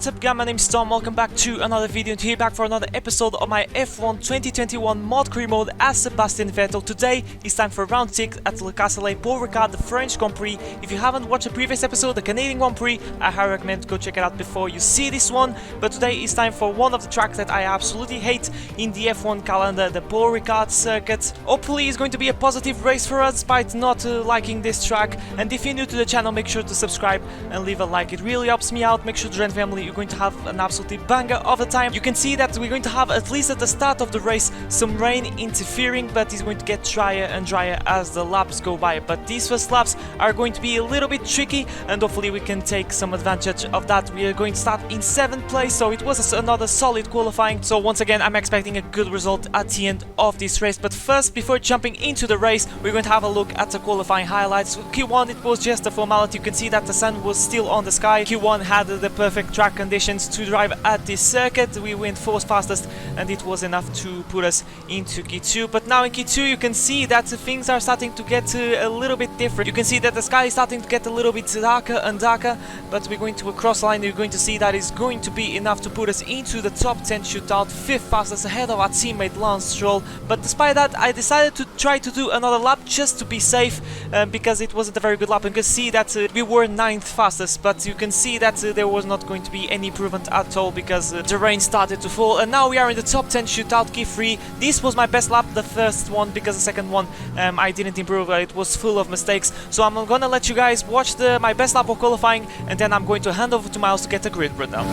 What's up guys, my name is Tom, welcome back to another video and here back for another episode of my F1 2021 mod career mode as Sebastian Vettel. Today it's time for round 6 at Le Castellet Paul Ricard, the French Grand Prix. If you haven't watched the previous episode, the Canadian Grand Prix, I highly recommend go check it out before you see this one. But today it's time for one of the tracks that I absolutely hate in the F1 calendar, the Paul Ricard circuit. Hopefully it's going to be a positive race for us despite not liking this track. And if you're new to the channel, make sure to subscribe and leave a like, it really helps me out. Make sure to join family, you're going to have an absolutely banger of a time. You can see that we're going to have, at least at the start of the race, some rain interfering, but it's going to get drier and drier as the laps go by. But these first laps are going to be a little bit tricky and hopefully we can take some advantage of that. We are going to start in 7th place, so it was another solid qualifying. So once again, I'm expecting a good result at the end of this race. But first, before jumping into the race, we're going to have a look at the qualifying highlights. Q1, it was just a formality. You can see that the sun was still on the sky. Q1 had the perfect track conditions to drive at this circuit. We went 4th fastest and it was enough to put us into Q2. But now in Q2 you can see that things are starting to get a little bit different. You can see that the sky is starting to get a little bit darker and darker, but we're going to a cross line. You're going to see that is going to be enough to put us into the top 10 shootout, 5th fastest ahead of our teammate Lance Stroll. But despite that, I decided to try to do another lap just to be safe, because it wasn't a very good lap. You can see that we were 9th fastest, but you can see that there was not going to be any improvement at all because the rain started to fall, and now we are in the top 10 shootout, Q3. This was my best lap, the first one, because the second one I didn't improve. It was full of mistakes. So I'm gonna let you guys watch my best lap of qualifying, and then I'm going to hand over to Miles to get a grid breakdown.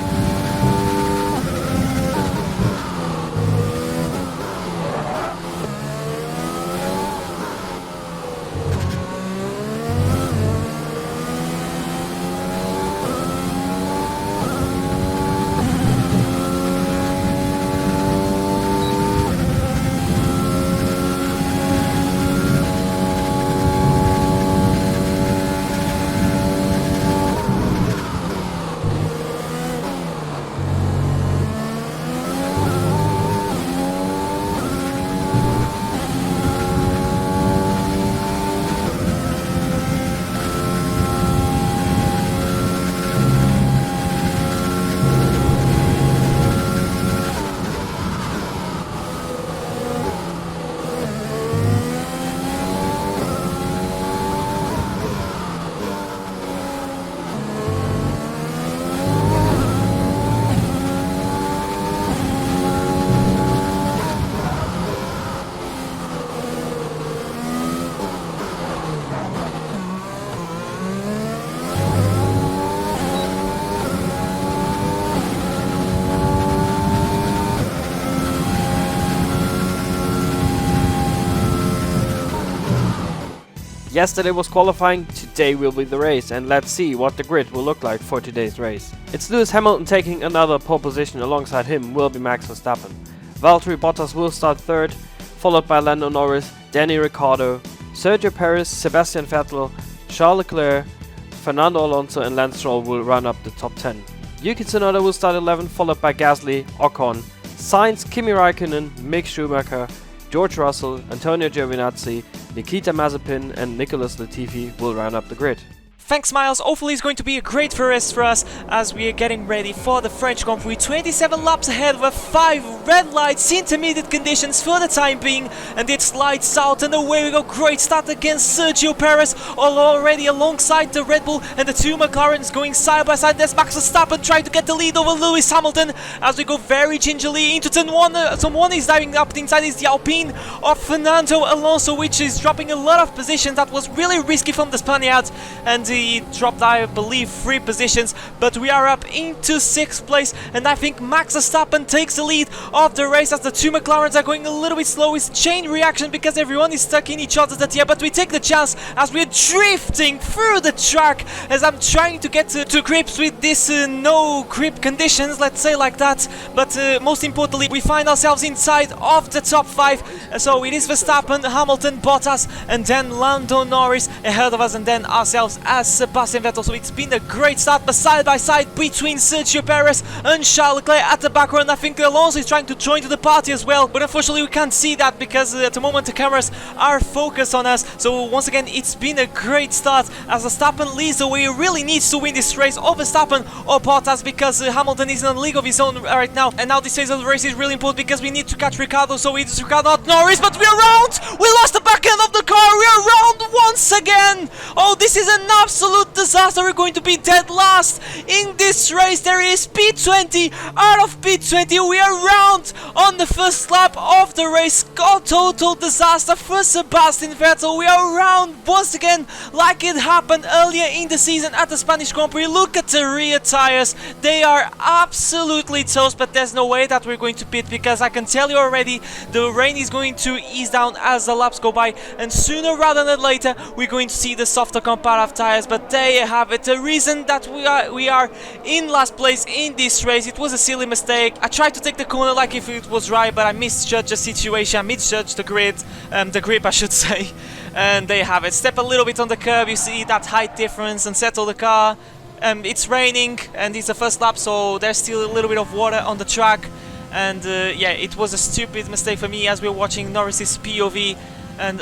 Yesterday was qualifying, today will be the race, and let's see what the grid will look like for today's race. It's Lewis Hamilton taking another pole position. Alongside him will be Max Verstappen. Valtteri Bottas will start 3rd, followed by Lando Norris, Danny Ricciardo, Sergio Perez, Sebastian Vettel, Charles Leclerc, Fernando Alonso and Lance Stroll will run up the top 10. Yuki Tsunoda will start 11th, followed by Gasly, Ocon, Sainz, Kimi Raikkonen, Mick Schumacher, George Russell, Antonio Giovinazzi, Nikita Mazepin and Nicholas Latifi will round up the grid. Thanks Miles, hopefully it's going to be a great race for us as we are getting ready for the French Grand Prix. 27 laps ahead with 5 red lights, intermediate conditions for the time being, and it's lights out and away we go. Great start against Sergio Perez, already alongside the Red Bull and the 2 McLarens going side by side. There's Max Verstappen trying to get the lead over Lewis Hamilton as we go very gingerly into turn 1. Someone is diving up inside, is the Alpine of Fernando Alonso, which is dropping a lot of positions. That was really risky from the Spaniard, and he dropped, I believe, 3 positions, but we are up into 6th place, and I think Max Verstappen takes the lead of the race as the 2 McLarens are going a little bit slow. It's chain reaction because everyone is stuck in each other's at the end, but we take the chance as we're drifting through the track as I'm trying to get to grips with this no grip conditions, let's say like that. But most importantly, we find ourselves inside of the top 5, so it is Verstappen, Hamilton, Bottas and then Lando Norris ahead of us, and then ourselves as as Sebastian Vettel. So it's been a great start, but side by side between Sergio Perez and Charles Leclerc at the background. I think Alonso is trying to join to the party as well, but unfortunately we can't see that because at the moment the cameras are focused on us. So once again, it's been a great start as Verstappen leads the way. He really needs to win this race over Verstappen or Bottas because Hamilton is in a league of his own right now. And now this phase of the race is really important because we need to catch Ricciardo. So it's Ricciardo, not Norris, but we're around! We lost the back end of the car. We're around once again. Oh, this is an absolute disaster. We're going to be dead last in this race. There is P20 out of P20. We are around on the first lap of the race. God, total disaster for Sebastian Vettel. We are around once again like it happened earlier in the season at the Spanish Grand Prix. Look at the rear tires. They are absolutely toast, but there's no way that we're going to pit because I can tell you already the rain is going to ease down as the laps go by, and sooner rather than later we're going to see the softer comparative tires. But there you have it, the reason that we are in last place in this race. It was a silly mistake. I tried to take the corner like if it was right, but I misjudged the situation. I misjudged the grip I should say. And there you have it. Step a little bit on the curb, you see that height difference, and settle the car. It's raining and it's the first lap, so there's still a little bit of water on the track. And yeah, it was a stupid mistake for me as we were watching Norris's POV. And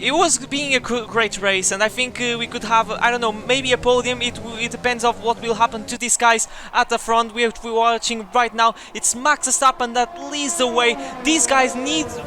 it was being a great race, and I think we could have, I don't know, maybe a podium. It depends on what will happen to these guys at the front. We're watching right now. It's Max Verstappen that leads the way. These guys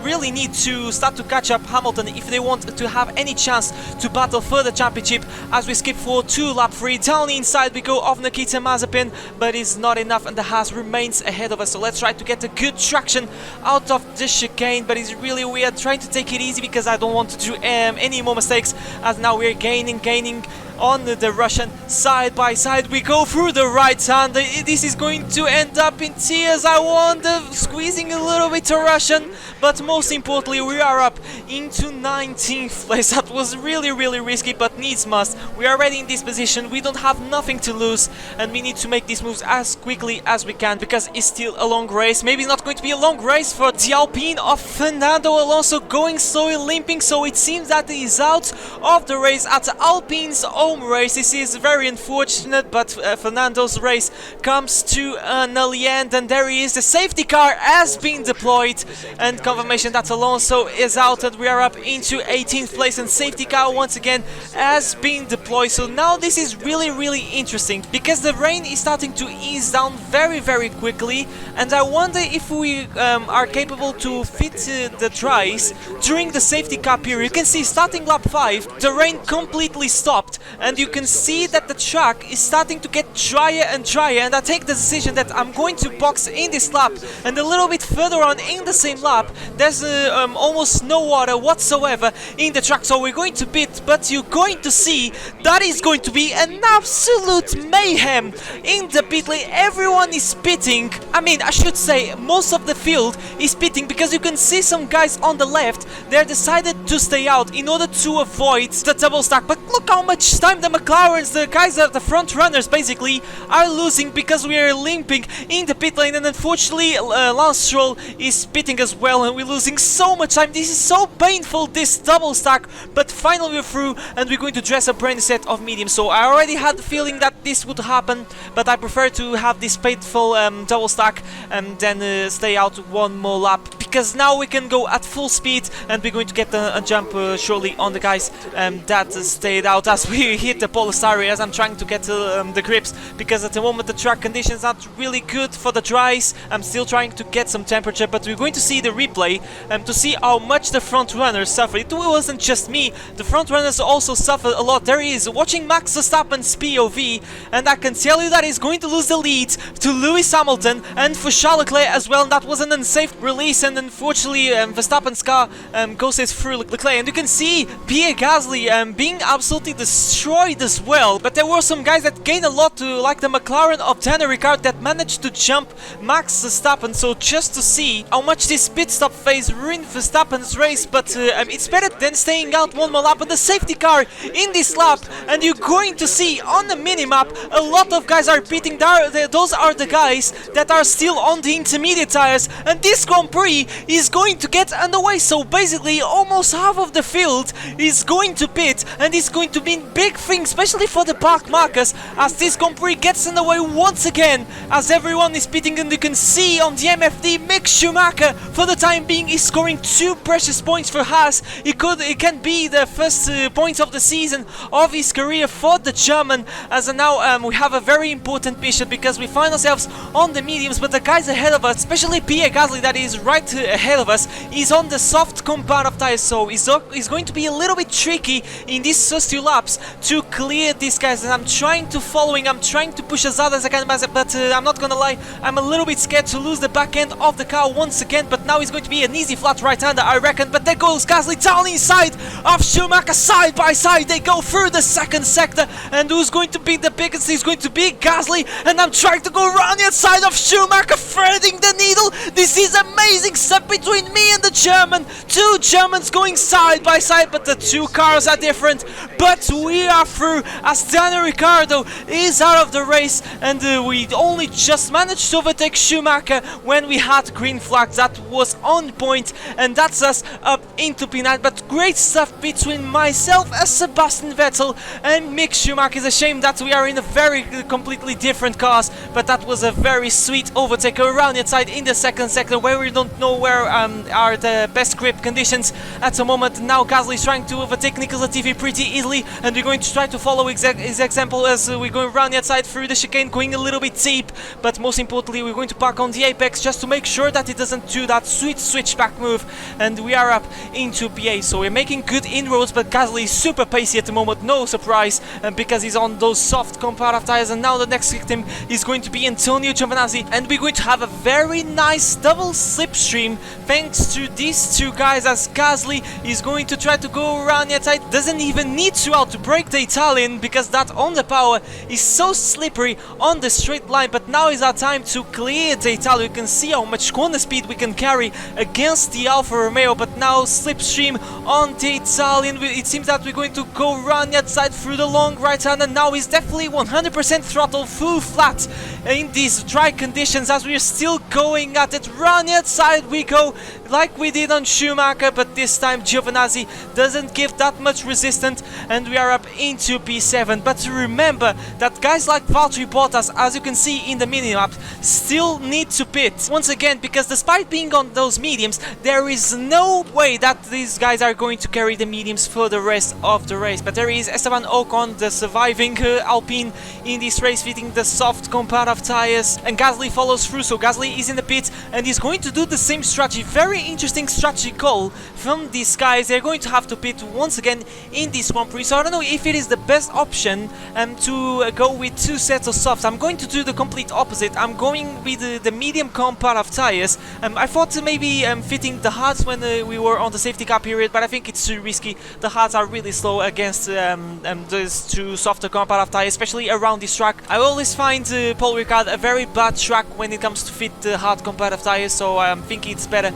really need to start to catch up Hamilton if they want to have any chance to battle for the championship. As we skip forward to lap 3, down the inside we go of Nikita Mazepin, but it's not enough, and the Haas remains ahead of us. So let's try to get a good traction out of the chicane, but it's really weird. Trying to take it easy because I don't want to do any more mistakes, as now we're gaining on the Russian. Side by side we go through the right hand. This is going to end up in tears. I wonder, squeezing a little bit to Russian, but most importantly we are up into 19th place. That was really risky, but needs must. We are already in this position. We don't have nothing to lose, and we need to make these moves as quickly as we can because it's still a long race. Maybe it's not going to be a long race for the Alpine of Fernando Alonso, going slowly, limping, so it seems that he is out of the race at Alpine's home race. This is very unfortunate, but Fernando's race comes to an early end, and there he is. The safety car has been deployed, and confirmation that Alonso is out, and we are up into 18th place, and safety car once again has been deployed. So now this is really interesting because the rain is starting to ease down very quickly, and I wonder if we are capable to fit the dries during the safety car period. You can see starting lap 5 the rain completely stopped, and you can see that the track is starting to get drier and drier, and I take the decision that I'm going to box in this lap, and a little bit further on in the same lap there's almost no water whatsoever in the track, so we're going to pit. But you're going to see that is going to be an absolute mayhem in the pit lane. Everyone is pitting. I mean, I should say most of the field is pitting because you can see some guys on the left, they're decided to stay out in order to avoid the double stack. But look how much time the McLarens, the guys that the front runners basically are losing because we are limping in the pit lane, and unfortunately Lance Stroll is pitting as well, and we're losing so much time. This is so painful, this double stack, but finally we're through, and we're going to dress a brand new set of medium. So I already had the feeling that this would happen, but I prefer to have this painful double stack and then stay out one more lap, because now we can go at full speed, and we're going to get a jump shortly on the guys that stayed out as we hit the polystyrene, as I'm trying to get the grips, because at the moment the track conditions aren't really good for the dries. I'm still trying to get some temperature, but we're going to see the replay to see how much the front runners suffered. It wasn't just me, the front runners also suffered a lot. There he is watching Max Verstappen's POV, and I can tell you that he's going to lose the lead to Lewis Hamilton and for Charles Leclerc as well, and that was an unsafe release, and unfortunately Verstappen's car goes through Leclerc, and you can see Pierre Gasly being absolutely destroyed as well. But there were some guys that gained a lot, like the McLaren of Daniel Ricciardo, that managed to jump Max Verstappen. So just to see how much this pit stop phase ruined Verstappen's race, but it's better than staying out one more lap on the safety car in this lap. And you're going to see on the minimap a lot of guys are pitting. Those are the guys that are are still on the intermediate tires, and this Grand Prix is going to get underway. So basically almost half of the field is going to pit, and it's going to mean big things, especially for the park markers, as this Grand Prix gets underway once again, as everyone is pitting. And you can see on the MFD, Mick Schumacher for the time being is scoring 2 precious points for Haas. It can be the first points of the season of his career for the German, as now we have a very important mission, because we find ourselves on the mediums, but the guys ahead of us, especially Pierre Gasly that is right ahead of us, is on the soft compound of tires, so it's going to be a little bit tricky in these first 2 laps to clear these guys. And I'm trying to I'm trying to push as hard as I can, but I'm not gonna lie, I'm a little bit scared to lose the back end of the car once again. But now it's going to be an easy flat right-hander, I reckon. But there goes Gasly down inside of Schumacher, side by side they go through the second sector, and who's going to be the biggest? Is going to be Gasly, and I'm trying to go around the outside of Schumacher, threading the needle. This is amazing step between me and the German. 2 Germans going side by side, but the 2 cars are different. But we are through, as Daniel Ricciardo is out of the race, and we only just managed to overtake Schumacher when we had green flags. That was on point, and that's us up into P9. But great stuff between myself as Sebastian Vettel and Mick Schumacher. It's a shame that we are in a very completely different cars, but that was a very sweet overtake around the outside in the second sector, where we don't know where are the best grip conditions at the moment. Now Gasly is trying to overtake Nicolas Latifi pretty easily, and we're going to try to follow his example as we're going around the outside through the chicane, going a little bit deep. But most importantly, we're going to park on the apex just to make sure that it doesn't do that sweet switchback move, and we are up into P8. So we're making good inroads, but Gasly is super pacey at the moment, no surprise, because he's on those soft comparative tires. And now the next victim is going to be Antonio Giovinazzi, and we're going to have a very nice double slipstream thanks to these 2 guys, as Gasly is going to try to go around the outside. Doesn't even need to brake the Italian, because that underpower is so slippery on the straight line. But now is our time to clear the Italian. You can see how much corner speed we can carry against the Alfa Romeo. But now slipstream on the Italian. It seems that we're going to go around the outside through the long right hand, and now he's definitely 100% throttle full flat in these dry conditions, as we're still going at it. Round the outside we go, like we did on Schumacher, but this time Giovinazzi doesn't give that much resistance, and we are up into P7. But remember that guys like Valtteri Bottas, as you can see in the minimap, still need to pit once again, because despite being on those mediums, there is no way that these guys are going to carry the mediums for the rest of the race. But there is Esteban Ocon, the surviving Alpine in this race, fitting the soft comparative tires, and Gasly follows through. So Gasly is in the pit, and he's going to do the same strategy. Very interesting strategy call from these guys. They're going to have to pit once again in this Grand Prix, so I don't know if it is the best option to go with 2 sets of softs. I'm going to do the complete opposite. I'm going with the medium comparative tires. I thought maybe fitting the hards when we were on the safety car period, but I think it's too risky. The hards are really slow against those 2 softer comparative tires, especially around this track. I always find Paul Ricard a very bad track when it comes to fit the hard comparative tires, so I'm thinking it's better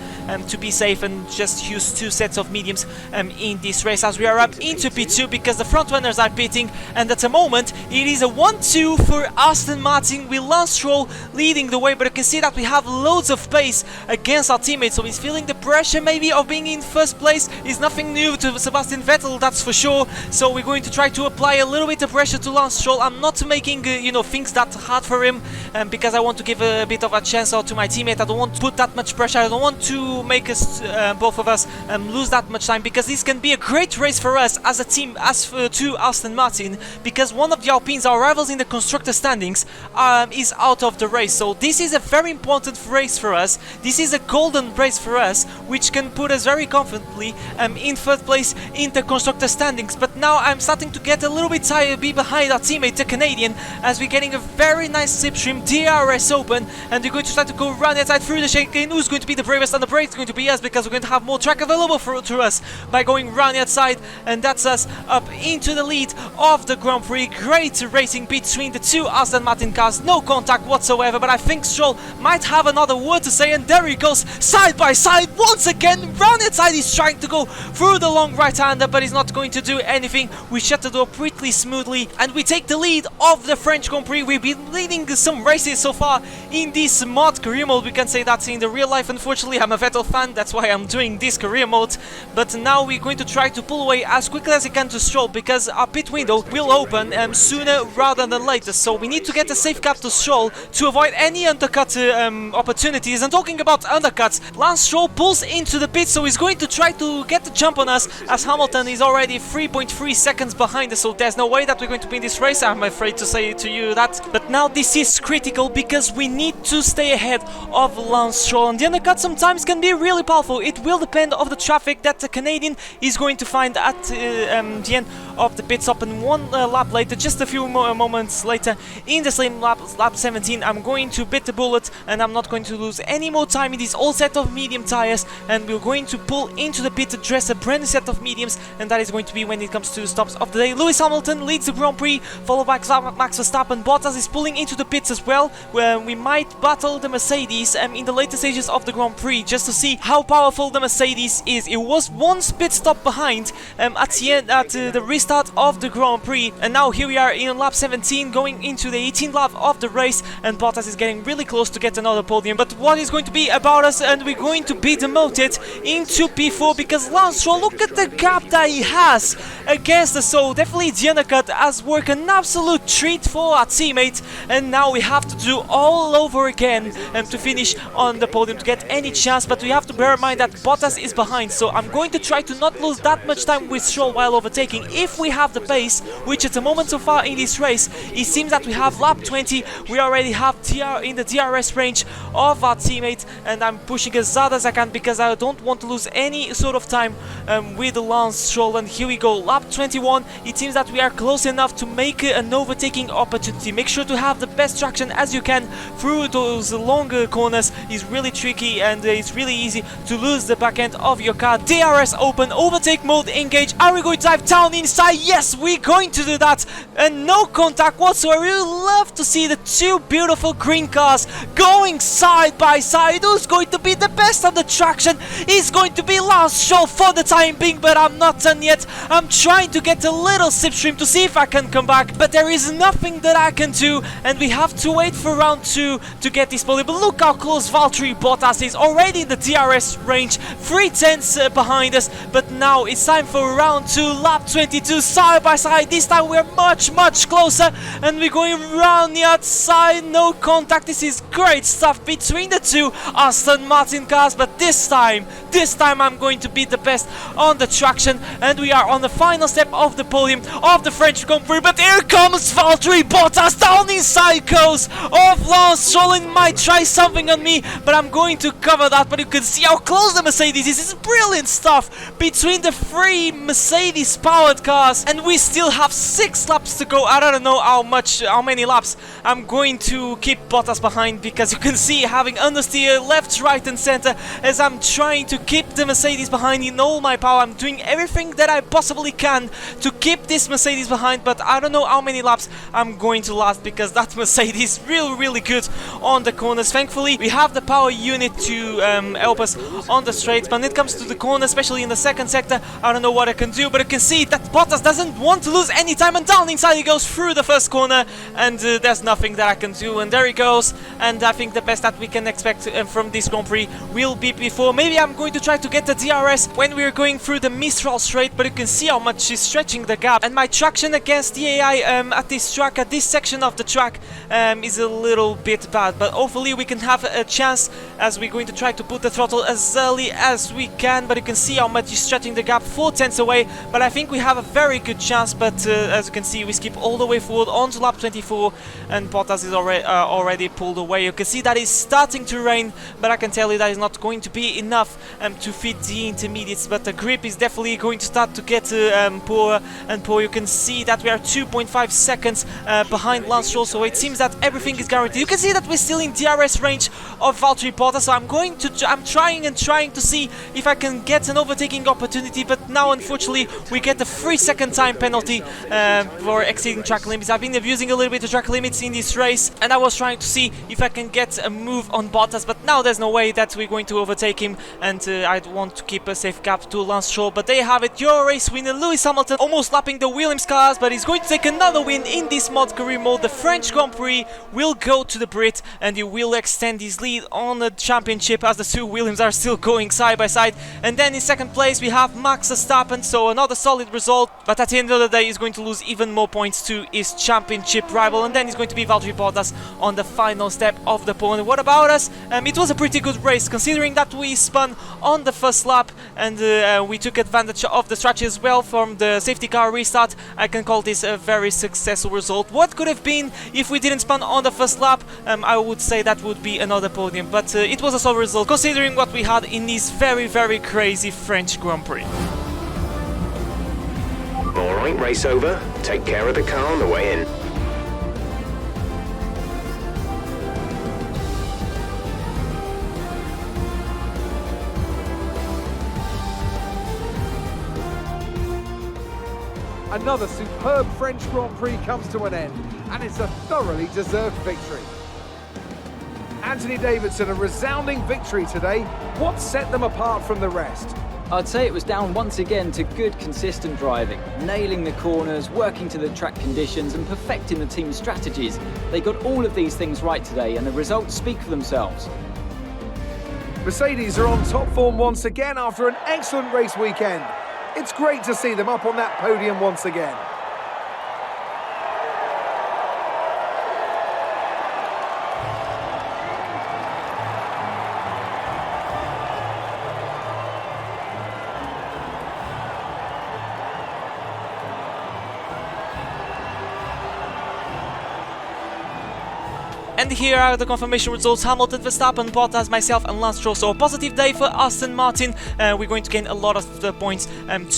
to be safe and just use 2 sets of mediums in this race, as we are up into P2 because the front runners are pitting. And at the moment it is a 1-2 for Aston Martin, with Lance Stroll leading the way, but you can see that we have loads of pace against our teammates, so he's feeling the pressure maybe of being in first place. Is nothing new to Sebastian Vettel, that's for sure. So we're going to try to apply a little bit of pressure to Lance Stroll. I'm not making things that hard for him, because I want to give a bit of a chance out to my teammate. I don't want to put that much pressure. I don't want to make us both of us lose that much time, because this can be a great race for us as a team, as to Aston Martin, because one of the Alpines, our rivals in the constructor standings, is out of the race. So this is a very important race for us. This is a golden race for us, which can put us very confidently in third place in the constructor standings. But now I'm starting to get a little bit tired, be behind our teammate, the Canadian, as we're getting a very nice slipstream, DRS open, and we're going to start to go around the outside through the chicane. Who's going to be the bravest on the brake it's going to be us, because we're going to have more track available to us by going round the outside, and that's us up into the lead of the Grand Prix. Great racing between the two Aston Martin cars, no contact whatsoever, but I think Stroll might have another word to say, and there he goes, side by side once again, round the outside. He's trying to go through the long right-hander, but he's not going to do anything. We shut the door pretty smoothly, and we take the lead of the French Grand Prix. We've been leading some races so far in this mod career mode. We can say that in the real life. Unfortunately, I'm a Vettel fan, that's why I'm doing this career mode, but now we're going to try to pull away as quickly as we can to Stroll, because our pit window will open sooner rather than later, so we need to get a safe gap to Stroll to avoid any undercut opportunities. And talking about undercuts, Lance Stroll pulls into the pit, so he's going to try to get the jump on us, as Hamilton is already 3.3 seconds behind us, so there's no way that we're going to win this race, I'm afraid to say to you that. But now this is critical, because we need to stay ahead of Lance Stroll, and the undercut sometimes can be really powerful. It will depend on the traffic that the Canadian is going to find at the end of the pit stop. And one lap later, just a few moments later, in the same lap 17, I'm going to bit the bullet, and I'm not going to lose any more time in this old set of medium tires, and we're going to pull into the pit to dress a brand new set of mediums, and that is going to be when it comes to the stops of the day. Lewis Hamilton leads the Grand Prix, followed by Max Verstappen. Bottas is pulling into the pits as well, where we might battle the Mercedes in the later stages of the Grand Prix, just to see how powerful the Mercedes is. It was one pit stop behind at the end, at the restart of the Grand Prix, and now here we are in lap 17, going into the 18th lap of the race, and Bottas is getting really close to get another podium. But what is going to be about us, and we're going to be demoted into P4, because Lance Stroll, look at the gap that he has against us. So definitely the undercut has worked an absolute treat for our teammate, and now we have to do all over again to finish on the podium to get any chance. But we have to bear in mind that Bottas is behind, so I'm going to try to not lose that much time with Stroll while overtaking. If we have the pace, which at the moment so far in this race, it seems that we have lap 20, we already have in the DRS range of our teammate, and I'm pushing as hard as I can, because I don't want to lose any sort of time with Lance Stroll. And here we go, lap 21, it seems that we are close enough to make an overtaking opportunity. Make sure to have the best traction as you can through those longer corners. It's really tricky, and it's really easy to lose the back end of your car. DRS open, overtake mode engage. Are we going to dive down inside? Yes, we're going to do that, and no contact whatsoever. We love to see the two beautiful green cars going side by side. Who's going to be the best of the traction? Is going to be Lance Stroll for the time being, but I'm not done yet. I'm trying to get a little slipstream to see if I can come back, but there is nothing that I can do, and we have to wait for round 2 to get this podium. But look how close Valtteri Bottas is, already in the DRS range, 3/10 behind us. But now it's time for round 2, lap 22, side by side. This time we're much closer, and we're going round the outside, no contact. This is great stuff between the two Aston Martin cars, but this time I'm going to be the best on the traction, and we are on the final step of the podium of the French Grand Prix. But here comes Valtteri Bottas, down inside goes of Lance Stroll, and might try something on me, but I'm going to cover that. But you can see how close the Mercedes is. This is brilliant stuff between the three Mercedes powered cars, and we still have 6 laps to go. I don't know how many laps I'm going to keep Bottas behind, because you can see having understeer left, right and center as I'm trying to keep the Mercedes behind in all my power. I'm doing everything that I possibly can to keep this Mercedes behind, but I don't know how many laps I'm going to last, because that Mercedes is really good on the corners. Thankfully we have the power unit to help us on the straights, but when it comes to the corner, especially in the second sector, I don't know what I can do. But you can see that Bottas doesn't want to lose any time, and down inside he goes through the first corner, and there's nothing that I can do, and there he goes. And I think the best that we can expect from this Grand Prix will be before. Maybe I'm going to try to get the DRS when we're going through the Mistral straight, but you can see how much she's stretching the gap, and my traction against the AI at this track, at this section of the track, is a little bit bad. But hopefully we can have a chance, as we're going to try to put the throttle as early as we can. But you can see how much he's stretching the gap, 4 tenths away, but I think we have a very good chance, but as you can see, we skip all the way forward onto lap 24, and Bottas is already pulled away. You can see that it's starting to rain, but I can tell you that is not going to be enough to feed the intermediates, but the grip is definitely going to start to get poorer and poorer. You can see that we are 2.5 seconds behind Lance Stroll, so it seems that everything is guaranteed. You can see that we're still in DRS range of Valtteri Bottas, so I'm trying to see if I can get an overtaking opportunity, but now unfortunately we get a 3-second time penalty for exceeding track limits. I've been abusing a little bit the track limits in this race, and I was trying to see if I can get a move on Bottas, but now there's no way that we're going to overtake him, and I want to keep a safe gap to Lance Stroll. But there you have it, your race winner Lewis Hamilton, almost lapping the Williams cars, but he's going to take another win in this mod career mode. The French Grand Prix will go to the Brit, and he will extend his lead on the championship as the two Williams are still going side by side. And then in second place we have Max Verstappen, so another solid result, but at the end of the day he's going to lose even more points to his championship rival, and then it's going to be Valtteri Bottas on the final step of the podium. What about us? It was a pretty good race, considering that we spun on the first lap, and we took advantage of the stretch as well from the safety car restart. I can call this a very successful result. What could have been if we didn't spun on the first lap? I would say that would be another podium, but it was a solid result considering what we had in this very, very crazy French Grand Prix. Alright, race over. Take care of the car on the way in. Another superb French Grand Prix comes to an end, and it's a thoroughly deserved victory. Anthony Davidson, a resounding victory today. What set them apart from the rest? I'd say it was down once again to good, consistent driving, nailing the corners, working to the track conditions and perfecting the team's strategies. They got all of these things right today, and the results speak for themselves. Mercedes are on top form once again after an excellent race weekend. It's great to see them up on that podium once again. And here are the confirmation results: Hamilton, Verstappen, Bottas, myself and Lance Stroll. So a positive day for Aston Martin. We're going to gain a lot of the points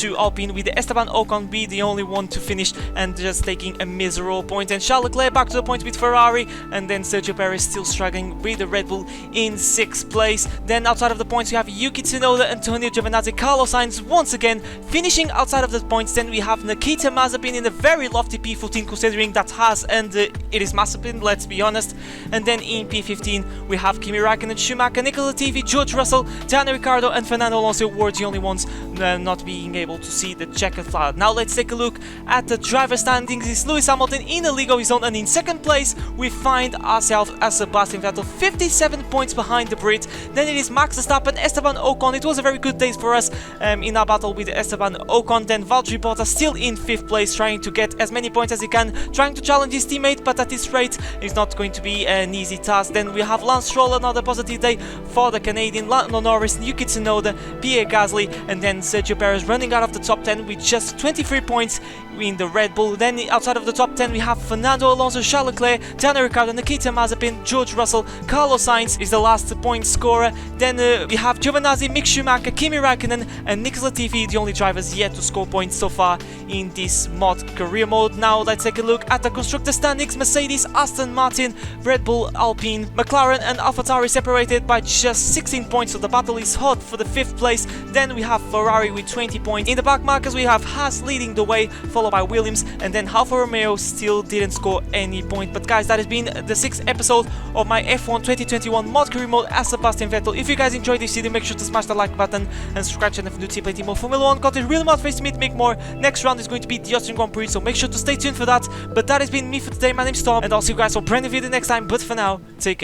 to Alpine, with the Esteban Ocon be the only one to finish and just taking a miserable point. And Charles Leclerc back to the point with Ferrari, and then Sergio Perez still struggling with the Red Bull in 6th place. Then outside of the points we have Yuki Tsunoda, Antonio Giovinazzi, Carlos Sainz once again finishing outside of the points. Then we have Nikita Mazepin in a very lofty P14, considering that Haas and it is Mazepin, let's be honest. And then in P15 we have Kimi Räikkönen, Schumacher, Nicola Latifi, George Russell, Daniel Ricciardo and Fernando Alonso were the only ones not being able to see the checkered flag. Now let's take a look at the driver standings. It's Lewis Hamilton in a league of his own, and in second place we find ourselves as Sebastian Vettel, 57 points behind the Brit. Then it is Max Verstappen, Esteban Ocon. It was a very good day for us in our battle with Esteban Ocon. Then Valtteri Bottas still in 5th place, trying to get as many points as he can, trying to challenge his teammate, but at this rate it's not going to be an easy task. Then we have Lance Stroll, another positive day for the Canadian, Lando Norris, Yuki Tsunoda, Pierre Gasly, and then Sergio Perez running out of the top 10 with just 23 points in the Red Bull. Then outside of the top 10 we have Fernando Alonso, Charles Leclerc, Daniel Ricciardo, Nikita Mazepin, George Russell, Carlos Sainz is the last point scorer. Then we have Giovinazzi, Mick Schumacher, Kimi Räikkönen and Nicola Latifi, the only drivers yet to score points so far in this mod career mode. Now let's take a look at the constructor standings. Mercedes, Aston Martin, Red Bull, Alpine, McLaren and AlphaTauri separated by just 16 points, so the battle is hot for the 5th place. Then we have Ferrari with 20 points. In the back markers we have Haas leading the way, followed by Williams, and then Alfa Romeo still didn't score any point. But guys, that has been the 6th episode of my F1 2021 mod career mode as Sebastian Vettel. If you guys enjoyed this video, make sure to smash the like button and subscribe to the channel if you do plenty more Formula 1 content. Really motivates me to make more. Next round is going to be the Austrian Grand Prix, so make sure to stay tuned for that. But that has been me for today. My name's Tom, and I'll see you guys for a brand new video next time. But for now, take care.